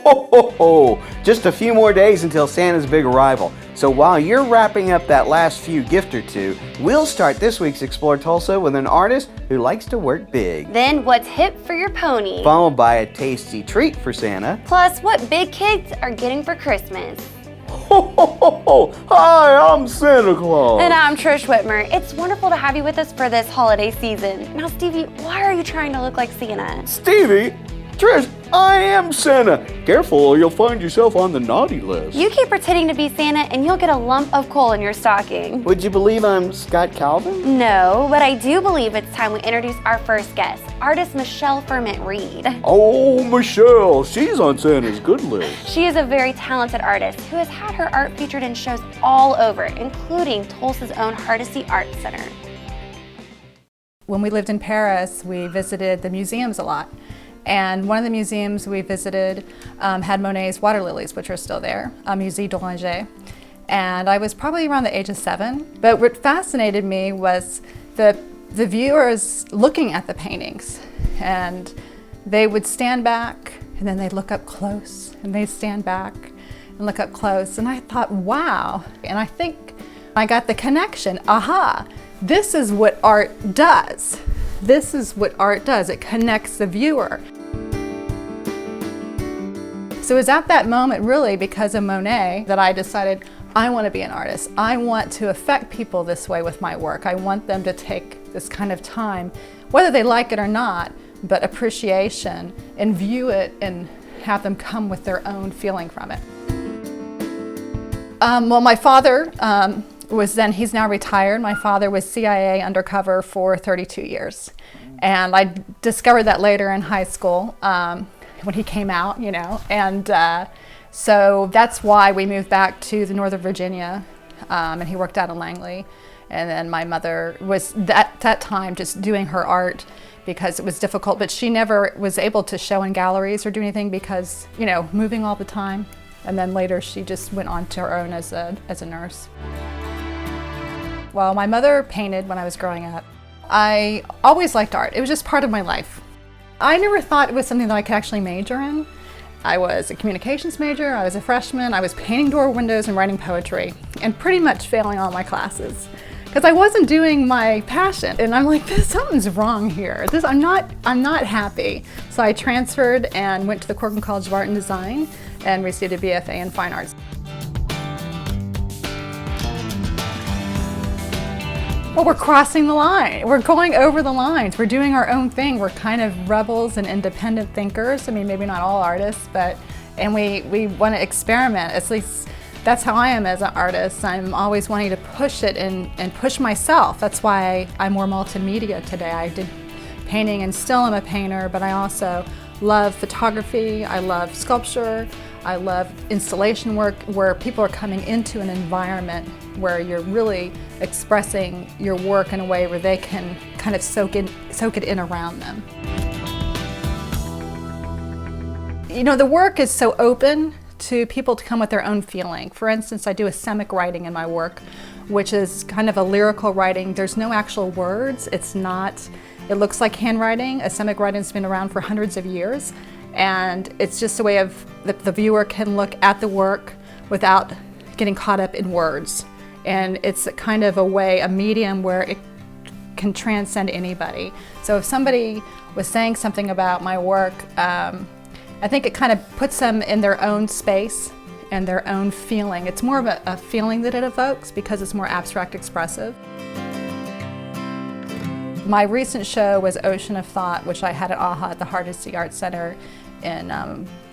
ho, ho, ho. Just a few more days until Santa's big arrival. So while you're wrapping up that last few gift or two, we'll start this week's Explore Tulsa with an artist who likes to work big. Then what's hip for your pony? Followed by a tasty treat for Santa. Plus what big kids are getting for Christmas. Ho, ho, ho, ho. Hi, I'm Santa Claus. And I'm Trish Whitmer. It's wonderful to have you with us for this holiday season. Now, Stevie, why are you trying to look like Santa? Stevie? Trish, I am Santa. Careful or you'll find yourself on the naughty list. You keep pretending to be Santa and you'll get a lump of coal in your stocking. Would you believe I'm Scott Calvin? No, but I do believe it's time we introduce our first guest, artist Michelle Firment Reid. Oh, Michelle, she's on Santa's good list. She is a very talented artist who has had her art featured in shows all over, including Tulsa's own Hardesty Art Center. When we lived in Paris, we visited the museums a lot. And one of the museums we visited had Monet's water lilies, which are still there, Musée d'Oranger. And I was probably around the age of 7. But what fascinated me was the viewers looking at the paintings. And they would stand back, and then they'd look up close, and they'd stand back and look up close. And I thought, wow. And I think I got the connection. Aha, this is what art does. This is what art does. It connects the viewer. So it was at that moment, really, because of Monet, that I decided I want to be an artist. I want to affect people this way with my work. I want them to take this kind of time, whether they like it or not, but appreciation, and view it and have them come with their own feeling from it. Well, my father he's now retired. My father was CIA undercover for 32 years. And I discovered that later in high school when he came out, you know. And so that's why we moved back to the Northern Virginia, and he worked out in Langley. And then my mother was that time just doing her art because it was difficult, but she never was able to show in galleries or do anything because, you know, moving all the time. And then later she just went on to her own as a nurse. Well, my mother painted when I was growing up. I always liked art. It was just part of my life. I never thought it was something that I could actually major in. I was a communications major, I was a freshman, I was painting door windows and writing poetry, and pretty much failing all my classes because I wasn't doing my passion. And I'm like, something's wrong here. I'm not happy. So I transferred and went to the Corcoran College of Art and Design and received a BFA in Fine Arts. Well, we're crossing the line. We're going over the lines. We're doing our own thing. We're kind of rebels and independent thinkers. I mean, maybe not all artists, and we want to experiment. At least that's how I am as an artist. I'm always wanting to push it and push myself. That's why I'm more multimedia today. I did painting and still am a painter, but I also love photography. I love sculpture. I love installation work where people are coming into an environment where you're really expressing your work in a way where they can kind of soak it in around them. You know, the work is so open to people to come with their own feeling. For instance, I do a semic writing in my work, which is kind of a lyrical writing. There's no actual words. It looks like handwriting. A semic writing has been around for hundreds of years. And it's just a way of the viewer can look at the work without getting caught up in words. And it's kind of a medium where it can transcend anybody. So if somebody was saying something about my work, I think it kind of puts them in their own space and their own feeling. It's more of a feeling that it evokes because it's more abstract expressive. My recent show was Ocean of Thought, which I had at AHA at the Hardesty Art Center in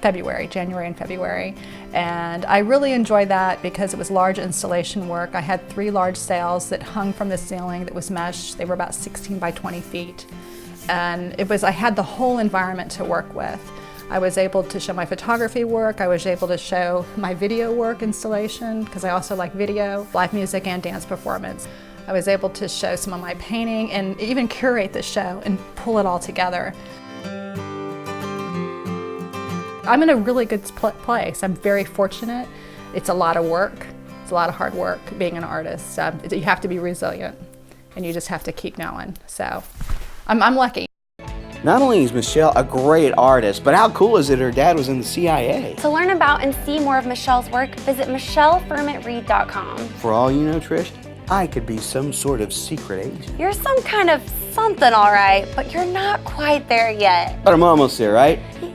January and February. And I really enjoyed that because it was large installation work. I had 3 large sails that hung from the ceiling that was mesh. They were about 16 by 20 feet. And I had the whole environment to work with. I was able to show my photography work. I was able to show my video work installation because I also like video, live music, and dance performance. I was able to show some of my painting and even curate the show and pull it all together. I'm in a really good place. I'm very fortunate. It's a lot of work. It's a lot of hard work being an artist. You have to be resilient and you just have to keep going. So I'm lucky. Not only is Michelle a great artist, but how cool is it her dad was in the CIA? To learn about and see more of Michelle's work, visit michellefirmentreid.com. For all you know, Trish, I could be some sort of secret agent. You're some kind of something, all right, but you're not quite there yet. But I'm almost there, right? Yeah.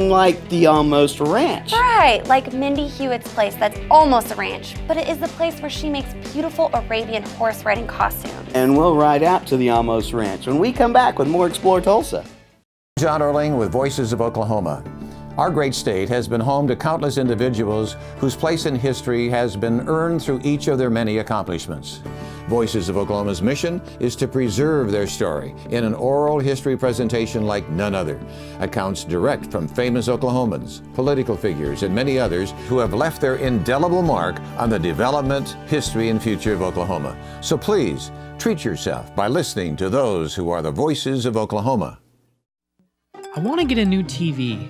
Like the Almost Ranch. Right, like Mindy Hewitt's place that's almost a ranch, but it is the place where she makes beautiful Arabian horse riding costumes. And we'll ride out to the Almost Ranch when we come back with more Explore Tulsa. John Erling with Voices of Oklahoma. Our great state has been home to countless individuals whose place in history has been earned through each of their many accomplishments. Voices of Oklahoma's mission is to preserve their story in an oral history presentation like none other. Accounts direct from famous Oklahomans, political figures, and many others who have left their indelible mark on the development, history, and future of Oklahoma. So please, treat yourself by listening to those who are the voices of Oklahoma. I want to get a new TV.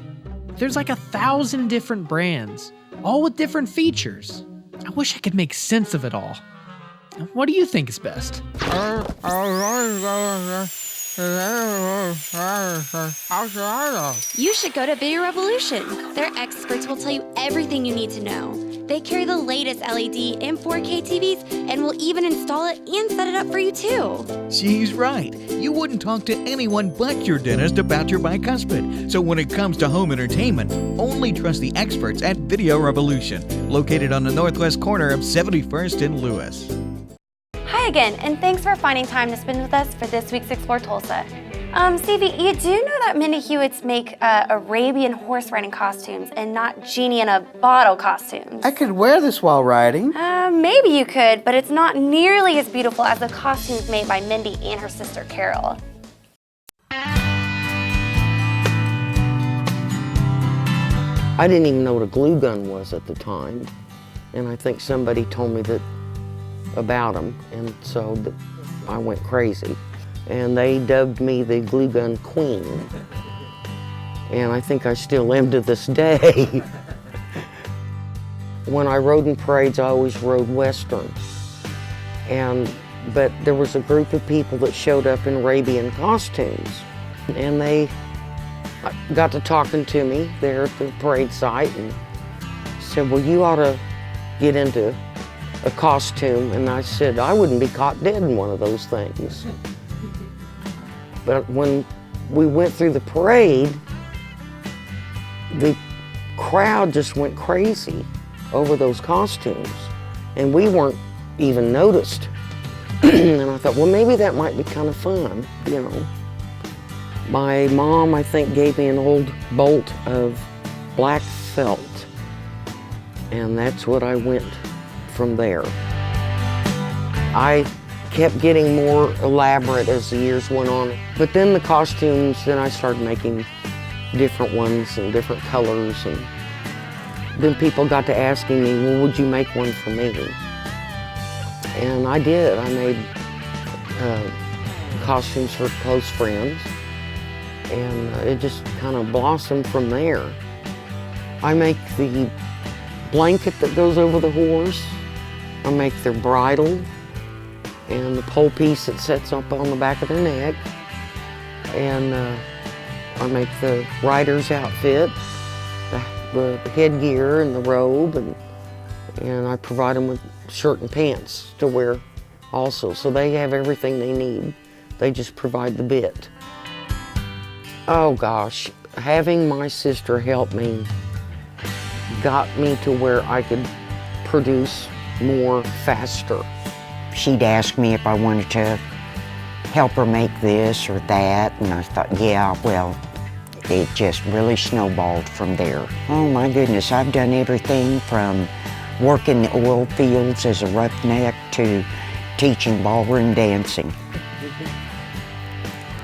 There's like 1,000 different brands, all with different features. I wish I could make sense of it all. What do you think is best? You should go to Video Revolution. Their experts will tell you everything you need to know. They carry the latest LED and 4K TVs and will even install it and set it up for you too. She's right. You wouldn't talk to anyone but your dentist about your bicuspid. So when it comes to home entertainment, only trust the experts at Video Revolution, located on the northwest corner of 71st and Lewis. Hi again, and thanks for finding time to spend with us for this week's Explore Tulsa. Stevie, you do know that Mindy Hewitt's make Arabian horse riding costumes and not genie in a bottle costumes? I could wear this while riding. Maybe you could, but it's not nearly as beautiful as the costumes made by Mindy and her sister Carol. I didn't even know what a glue gun was at the time, and I think somebody told me that about them, and so I went crazy. And they dubbed me the glue gun queen, and I think I still am to this day. When I rode in parades, I always rode Western, but there was a group of people that showed up in Arabian costumes, and they got to talking to me there at the parade site and said, well, you ought to get into a costume. And I said, I wouldn't be caught dead in one of those things. But when we went through the parade, the crowd just went crazy over those costumes, and we weren't even noticed. And I thought, well, maybe that might be kind of fun, you know. My mom, I think, gave me an old bolt of black felt, and that's what I went from there. I kept getting more elaborate as the years went on, but then the costumes, then I started making different ones and different colors, and then people got to asking me, well, would you make one for me? And I did. I made costumes for close friends, and it just kind of blossomed from there. I make the blanket that goes over the horse. I make their bridle and the pole piece that sets up on the back of their neck. And I make the rider's outfit, the headgear and the robe, and I provide them with shirt and pants to wear also. So they have everything they need. They just provide the bit. Oh gosh, having my sister help me got me to where I could produce more faster. She'd ask me if I wanted to help her make this or that, and I thought, yeah, well, it just really snowballed from there. Oh my goodness, I've done everything from working the oil fields as a roughneck to teaching ballroom dancing.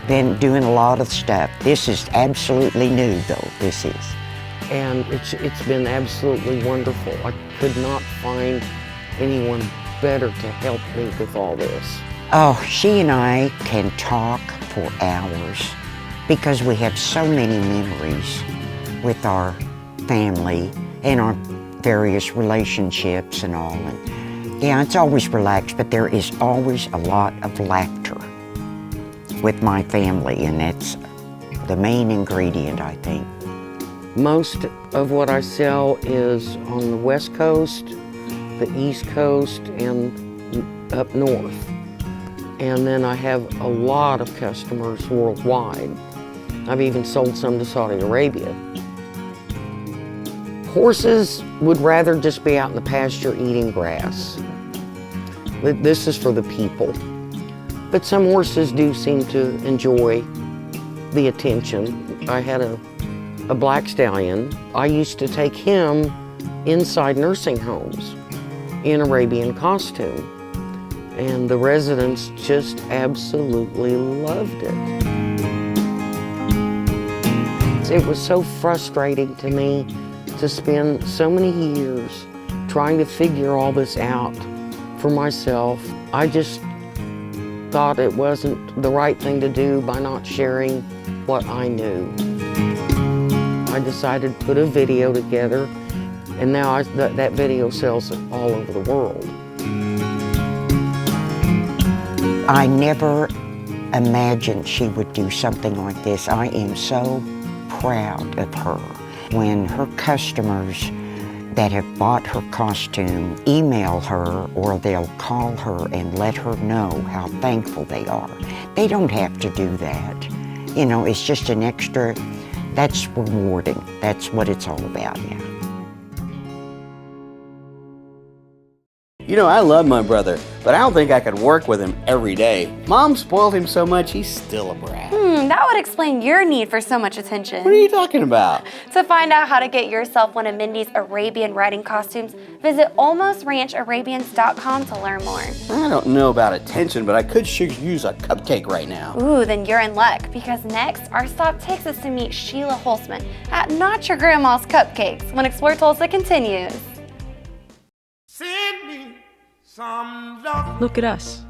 Been doing a lot of stuff. This is absolutely new though, this is. And it's been absolutely wonderful. I could not find anyone better to help me with all this. Oh, she and I can talk for hours because we have so many memories with our family and our various relationships and all. And yeah, it's always relaxed, but there is always a lot of laughter with my family, and the main ingredient, I think. Most of what I sell is on the West Coast, the East Coast, and up north. And then I have a lot of customers worldwide. I've even sold some to Saudi Arabia. Horses would rather just be out in the pasture eating grass. But this is for the people. But some horses do seem to enjoy the attention. I had a black stallion. I used to take him inside nursing homes in Arabian costume. And the residents just absolutely loved it. It was so frustrating to me to spend so many years trying to figure all this out for myself. I just thought it wasn't the right thing to do by not sharing what I knew. I decided to put a video together, and now that video sells all over the world. I never imagined she would do something like this. I am so proud of her. When her customers that have bought her costume email her, or they'll call her and let her know how thankful they are. They don't have to do that. You know, it's just an extra, that's rewarding. That's what it's all about, yeah. You know, I love my brother, but I don't think I could work with him every day. Mom spoiled him so much, he's still a brat. That would explain your need for so much attention. What are you talking about? To find out how to get yourself one of Mindy's Arabian riding costumes, visit almostrancharabbians.com to learn more. I don't know about attention, but I could sure use a cupcake right now. Ooh, then you're in luck, because next, our stop takes us to meet Sheila Holtzman at Not Your Grandma's Cupcakes when Explore Tulsa continues. Look at us.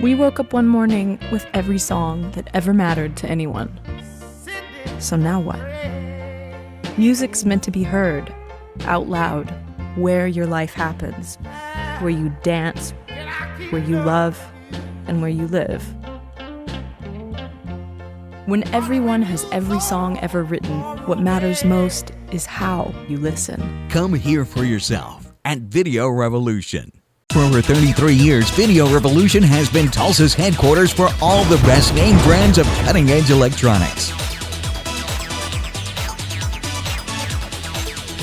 We woke up one morning with every song that ever mattered to anyone. So now what? Music's meant to be heard, out loud, where your life happens, where you dance, where you love, and where you live. When everyone has every song ever written, what matters most is how you listen. Come hear for yourself at Video Revolution. For over 33 years, Video Revolution has been Tulsa's headquarters for all the best name brands of cutting-edge electronics.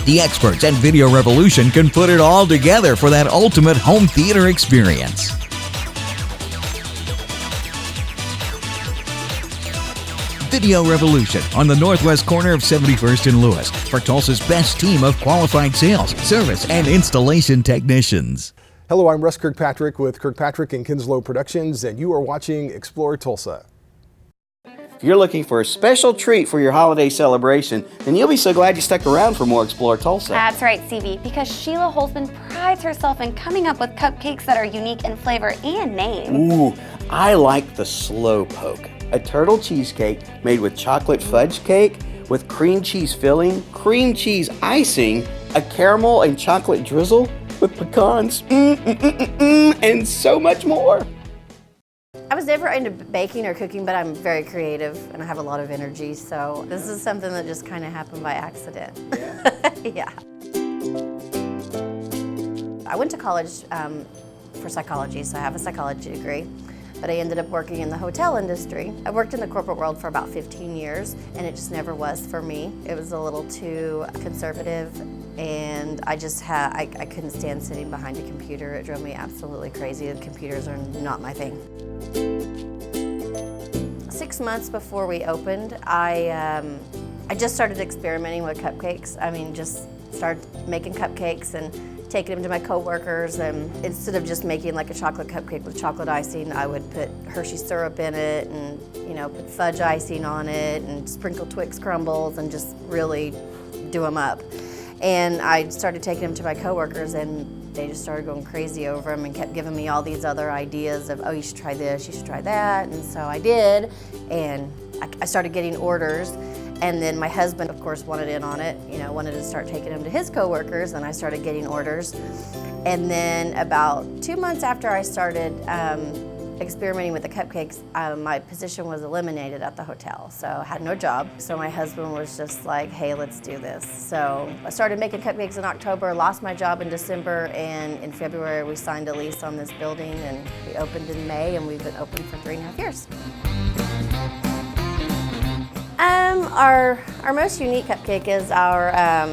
The experts at Video Revolution can put it all together for that ultimate home theater experience. Video Revolution on the northwest corner of 71st and Lewis for Tulsa's best team of qualified sales, service, and installation technicians. Hello, I'm Russ Kirkpatrick with Kirkpatrick and Kinslow Productions, and you are watching Explore Tulsa. If you're looking for a special treat for your holiday celebration, then you'll be so glad you stuck around for more Explore Tulsa. That's right, CV, because Sheila Holtzman prides herself in coming up with cupcakes that are unique in flavor and name. Ooh, I like the Slow Poke, a turtle cheesecake made with chocolate fudge cake with cream cheese filling, cream cheese icing, a caramel and chocolate drizzle with pecans, and so much more. I was never into baking or cooking, but I'm very creative and I have a lot of energy, so this is something that just kind of happened by accident. Yeah. I went to college for psychology, so I have a psychology degree, but I ended up working in the hotel industry. I worked in the corporate world for about 15 years, and it just never was for me. It was a little too conservative, and I couldn't stand sitting behind a computer. It drove me absolutely crazy. The computers are not my thing. 6 months before we opened, I just started experimenting with cupcakes. I mean, just started making cupcakes and taking them to my coworkers, and instead of just making like a chocolate cupcake with chocolate icing, I would put Hershey syrup in it and, you know, put fudge icing on it and sprinkle Twix crumbles and just really do them up. And I started taking them to my coworkers, and they just started going crazy over them and kept giving me all these other ideas of, oh, you should try this, you should try that. And so I did, and I started getting orders. And then my husband, of course, wanted in on it, you know, wanted to start taking them to his coworkers, and I started getting orders. And then about 2 months after I started experimenting with the cupcakes, my position was eliminated at the hotel, so I had no job. So my husband was just like, hey, let's do this. So I started making cupcakes in October, lost my job in December, and in February we signed a lease on this building, and we opened in May, and we've been open for 3.5 years. Our most unique cupcake is our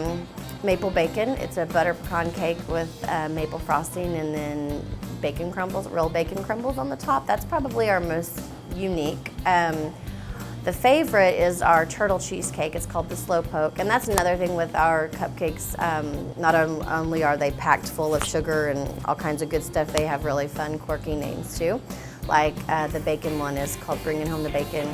maple bacon. It's a butter pecan cake with maple frosting and then bacon crumbles, real bacon crumbles on the top. That's probably our most unique. The favorite is our turtle cheesecake. It's called the slow poke, and that's another thing with our cupcakes. Not only are they packed full of sugar and all kinds of good stuff, they have really fun, quirky names too. Like the bacon one is called Bringing Home the Bacon.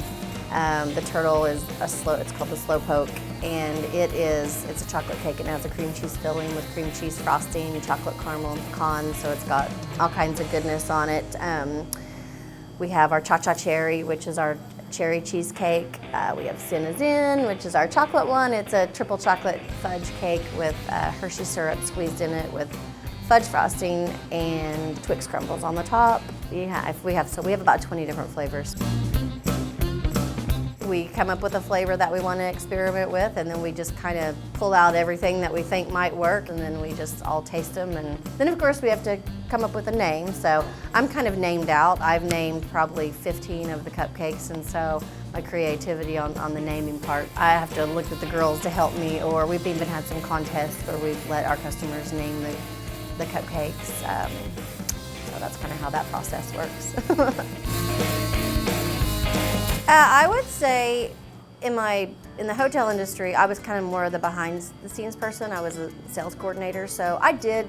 The turtle is it's called the slow poke, and it's a chocolate cake, and it has a cream cheese filling with cream cheese frosting, chocolate caramel and pecan, so it's got all kinds of goodness on it. We have our cha-cha cherry, which is our cherry cheesecake. We have Cinnazin, which is our chocolate one. It's a triple chocolate fudge cake with Hershey syrup squeezed in it with fudge frosting and Twix crumbles on the top. We have about 20 different flavors. We come up with a flavor that we want to experiment with, and then we just kind of pull out everything that we think might work, and then we just all taste them. And then of course we have to come up with a name. So I'm kind of named out. I've named probably 15 of the cupcakes, and so my creativity on the naming part, I have to look at the girls to help me, or we've even had some contests where we've let our customers name the cupcakes. So that's kind of how that process works. I would say in the hotel industry, I was kind of more of the behind the scenes person. I was a sales coordinator, so I did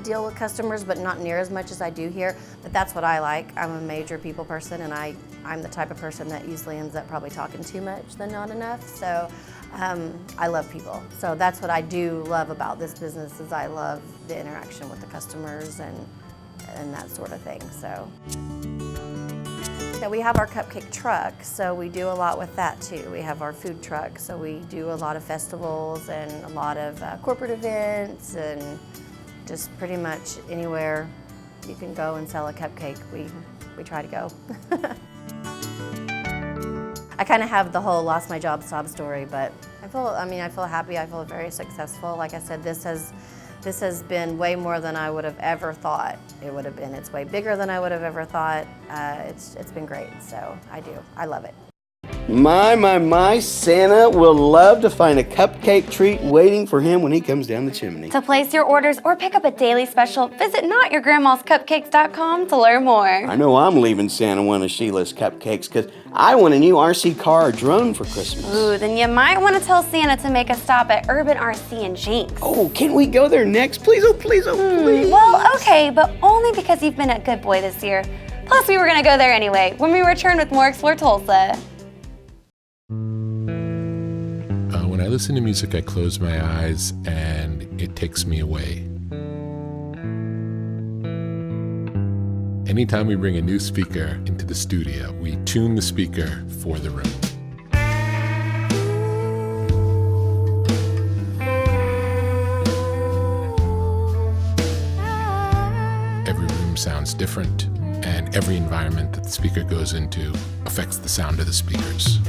deal with customers, but not near as much as I do here. But that's what I like. I'm a major people person, and I'm the type of person that usually ends up probably talking too much than not enough. So I love people. So that's what I do love about this business, is I love the interaction with the customers and that sort of thing. So we have our cupcake truck, so we do a lot with that too. We have our food truck, so we do a lot of festivals and a lot of corporate events, and just pretty much anywhere you can go and sell a cupcake, we try to go. I kind of have the whole lost my job sob story, but I feel happy. I feel very successful. Like I said, this has been way more than I would have ever thought it would have been. It's way bigger than I would have ever thought. It's been great, so I love it. My, Santa will love to find a cupcake treat waiting for him when he comes down the chimney. To place your orders or pick up a daily special, visit notyourgrandmascupcakes.com to learn more. I know I'm leaving Santa one of Sheila's cupcakes because I want a new RC car or drone for Christmas. Ooh, then you might want to tell Santa to make a stop at Urban RC in Jinx. Oh, can we go there next? Please, oh please, oh please. Well, okay, but only because you've been a good boy this year. Plus, we were going to go there anyway when we return with more Explore Tulsa. When I listen to music, I close my eyes and it takes me away. Anytime we bring a new speaker into the studio, we tune the speaker for the room. Every room sounds different, and every environment that the speaker goes into affects the sound of the speakers.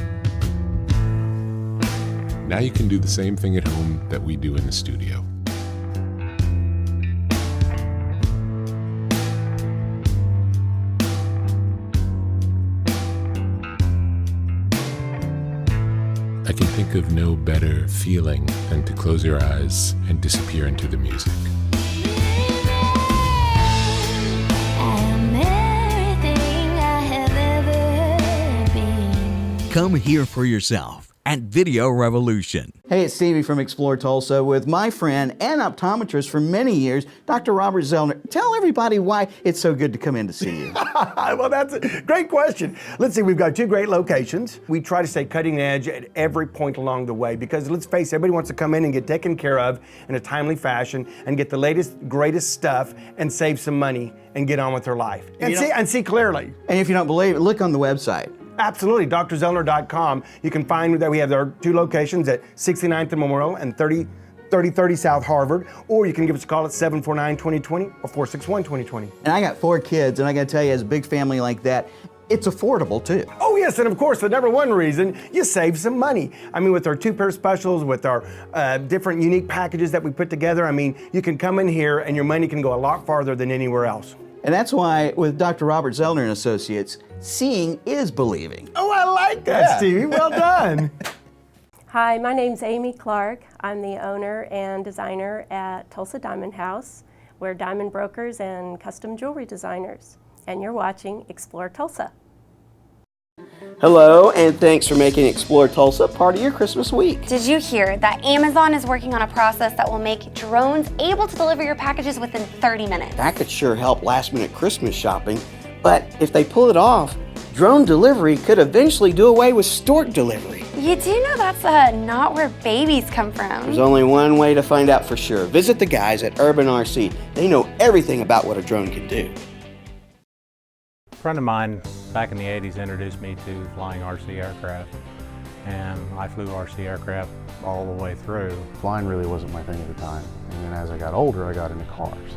Now you can do the same thing at home that we do in the studio. I can think of no better feeling than to close your eyes and disappear into the music. Come hear for yourself at Video Revolution. Hey, it's Stevie from Explore Tulsa with my friend and optometrist for many years, Dr. Robert Zellner. Tell everybody why it's so good to come in to see you. Well, that's a great question. Let's see, we've got 2 great locations. We try to stay cutting edge at every point along the way because let's face it, everybody wants to come in and get taken care of in a timely fashion and get the latest, greatest stuff and save some money and get on with their life and see clearly. And if you don't believe it, look on the website. Absolutely, drzellner.com. You can find that we have our 2 locations at 69th and Memorial and 33rd 3030 South Harvard, or you can give us a call at 749-2020 or 461-2020. And I got 4 kids, and I gotta tell you, as a big family like that, it's affordable too. Oh yes, and of course the number one reason, you save some money. I mean, with our 2-pair specials, with our different unique packages that we put together, I mean, you can come in here and your money can go a lot farther than anywhere else. And that's why with Dr. Robert Zellner and Associates, seeing is believing. Oh, I like that, Stevie. Well done. Hi, my name's Amy Clark. I'm the owner and designer at Tulsa Diamond House. We're diamond brokers and custom jewelry designers. And you're watching Explore Tulsa. Hello, and thanks for making Explore Tulsa part of your Christmas week. Did you hear that Amazon is working on a process that will make drones able to deliver your packages within 30 minutes? That could sure help last-minute Christmas shopping, but if they pull it off, drone delivery could eventually do away with stork delivery. You do know that's not where babies come from. There's only one way to find out for sure. Visit the guys at Urban RC. They know everything about what a drone can do. A friend of mine back in the 80s introduced me to flying RC aircraft, and I flew RC aircraft all the way through. Flying really wasn't my thing at the time, and then as I got older I got into cars.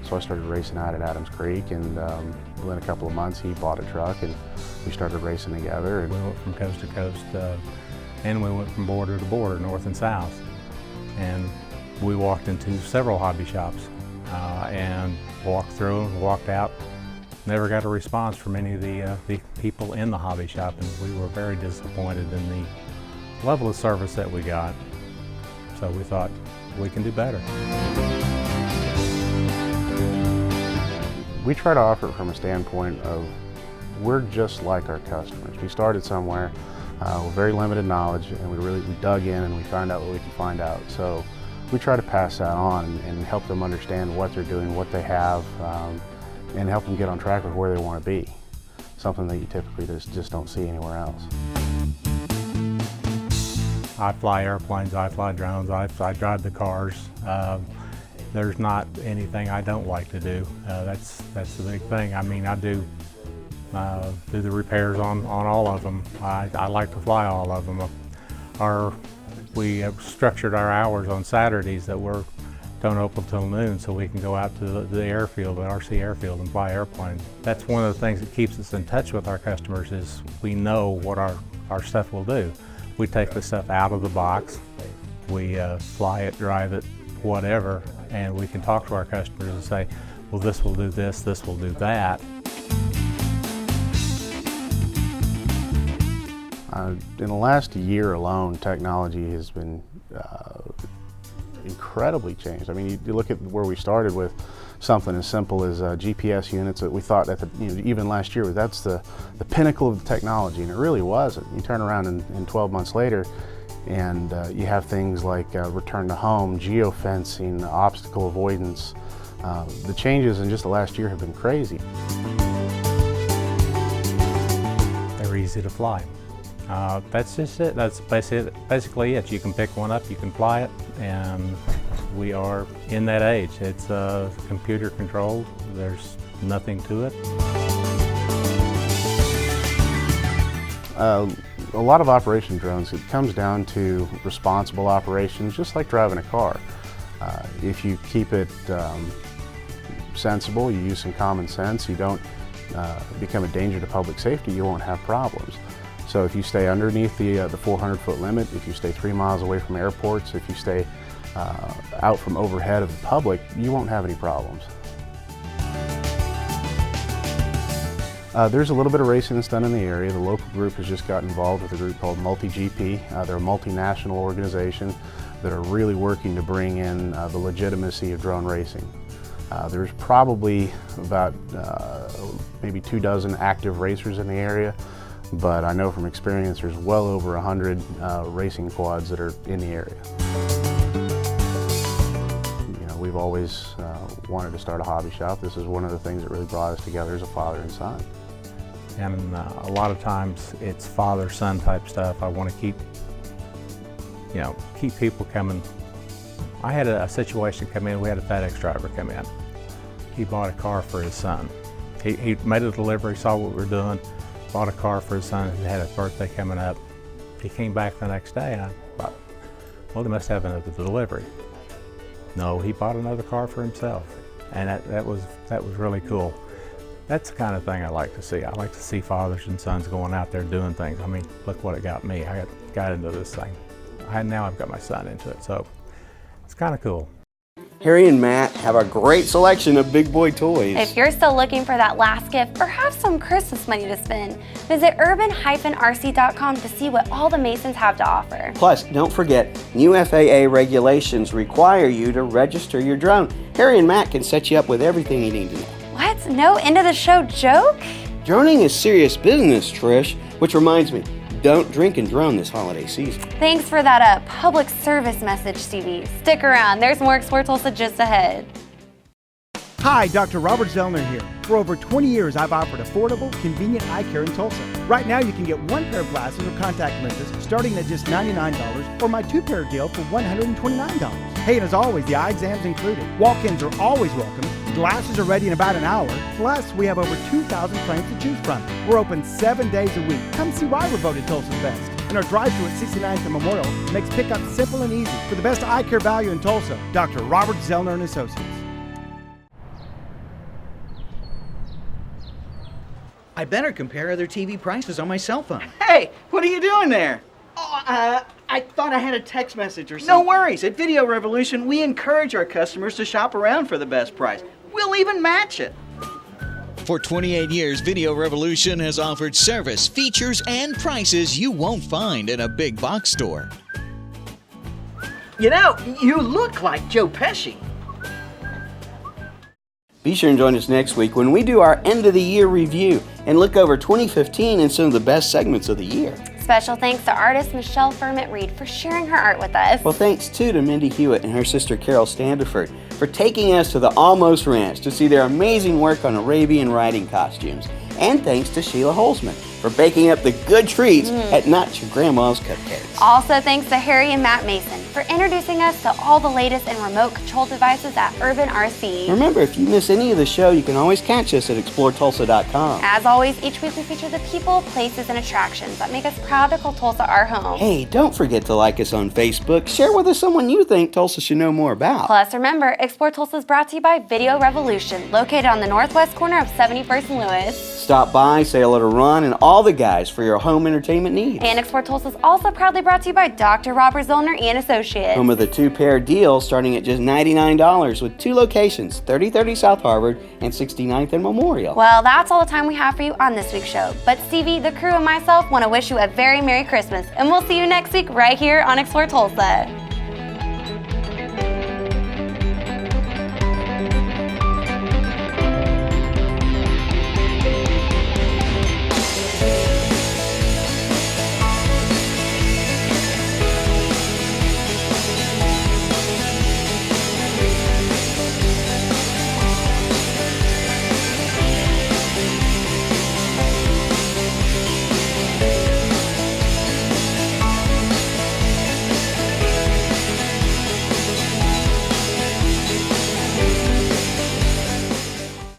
So I started racing out at Adams Creek, and within a couple of months he bought a truck and we started racing together. We went from coast to coast, and we went from border to border, north and south. And we walked into several hobby shops and walked through and walked out. Never got a response from any of the people in the hobby shop, and we were very disappointed in the level of service that we got. So we thought we can do better. We try to offer it from a standpoint of we're just like our customers. We started somewhere with very limited knowledge, and we dug in and we found out what we could find out. So we try to pass that on and help them understand what they're doing, what they have, and help them get on track with where they want to be. Something that you typically just don't see anywhere else. I fly airplanes, I fly drones, I drive the cars. There's not anything I don't like to do. That's the big thing. I mean, I do the repairs on all of them. I like to fly all of them. We have structured our hours on Saturdays that we're don't open till noon, so we can go out to the airfield, the RC airfield, and fly airplanes. That's one of the things that keeps us in touch with our customers, is we know what our stuff will do. We take the stuff out of the box, we fly it, drive it, whatever, and we can talk to our customers and say, well, this will do this will do that. In the last year alone, technology has been incredibly changed. I mean, you look at where we started with something as simple as GPS units that we thought that even last year that's the pinnacle of the technology, and it really wasn't. You turn around and 12 months later, and you have things like return to home, geofencing, obstacle avoidance. The changes in just the last year have been crazy. They're easy to fly. That's just it. That's basically it. You can pick one up, you can fly it, and we are in that age. It's computer controlled. There's nothing to it. A lot of operation drones, it comes down to responsible operations, just like driving a car. If you keep it sensible, you use some common sense, you don't become a danger to public safety, you won't have problems. So if you stay underneath the 400-foot limit, if you stay 3 miles away from airports, if you stay out from overhead of the public, you won't have any problems. There's a little bit of racing that's done in the area. The local group has just got involved with a group called Multi-GP. They're a multinational organization that are really working to bring in the legitimacy of drone racing. There's probably about maybe 24 active racers in the area, but I know from experience there's well over 100 racing quads that are in the area. We've always wanted to start a hobby shop. This is one of the things that really brought us together as a father and son. And a lot of times it's father-son type stuff. I want to keep people coming. I had a situation come in, we had a FedEx driver come in. He bought a car for his son. He made a delivery, saw what we were doing, bought a car for his son. He had his birthday coming up. He came back the next day and I thought, Well, they must have another delivery. No, he bought another car for himself, and that was really cool. That's the kind of thing I like to see. I like to see fathers and sons going out there doing things. I mean, look what it got me. I got into this thing. Now I've got my son into it, so it's kind of cool. Harry and Matt have a great selection of big boy toys. If you're still looking for that last gift or have some Christmas money to spend, visit urban-rc.com to see what all the Masons have to offer. Plus, don't forget, new FAA regulations require you to register your drone. Harry and Matt can set you up with everything you need to know. What? No end of the show joke? Droning is serious business, Trish, which reminds me, don't drink and drone this holiday season. Thanks for that public service message, Stevie. Stick around, there's more Explore Tulsa just ahead. Hi, Dr. Robert Zellner here. For over 20 years, I've offered affordable, convenient eye care in Tulsa. Right now, you can get one pair of glasses or contact lenses starting at just $99, or my two-pair deal for $129. Hey, and as always, the eye exam's included. Walk-ins are always welcome. Glasses are ready in about an hour. Plus, we have over 2,000 frames to choose from. We're open 7 days a week. Come see why we're voted Tulsa's best. And our drive-thru at 69th and Memorial makes pickup simple and easy. For the best eye care value in Tulsa, Dr. Robert Zellner and Associates. I better compare other TV prices on my cell phone. Hey, what are you doing there? Oh, I thought I had a text message or something. No worries. At Video Revolution, we encourage our customers to shop around for the best price. We'll even match it. For 28 years, Video Revolution has offered service, features, and prices you won't find in a big box store. You know, you look like Joe Pesci. Be sure and join us next week when we do our end of the year review and look over 2015 and some of the best segments of the year. Special thanks to artist Michelle Firment Reid for sharing her art with us. Well, thanks too to Mindy Hewitt and her sister Carol Standiford for taking us to the Almost Ranch to see their amazing work on Arabian riding costumes. And thanks to Sheila Holzman for baking up the good treats at Not Your Grandma's Cupcakes. Also thanks to Harry and Matt Mason for introducing us to all the latest in remote control devices at Urban RC. Remember, if you miss any of the show, you can always catch us at ExploreTulsa.com. As always, each week we feature the people, places, and attractions that make us proud to call Tulsa our home. Hey, don't forget to like us on Facebook. Share with us someone you think Tulsa should know more about. Plus, remember, Explore Tulsa is brought to you by Video Revolution, located on the northwest corner of 71st and Lewis. Stop by, say hello to Ron and all the guys for your home entertainment needs. And Explore Tulsa is also proudly brought to you by Dr. Robert Zellner and Associates. Home of the two-pair deal starting at just $99 with 2 locations, 3030 South Harvard and 69th and Memorial. Well, that's all the time we have for you on this week's show. But Stevie, the crew, and myself want to wish you a very Merry Christmas. And we'll see you next week right here on Explore Tulsa.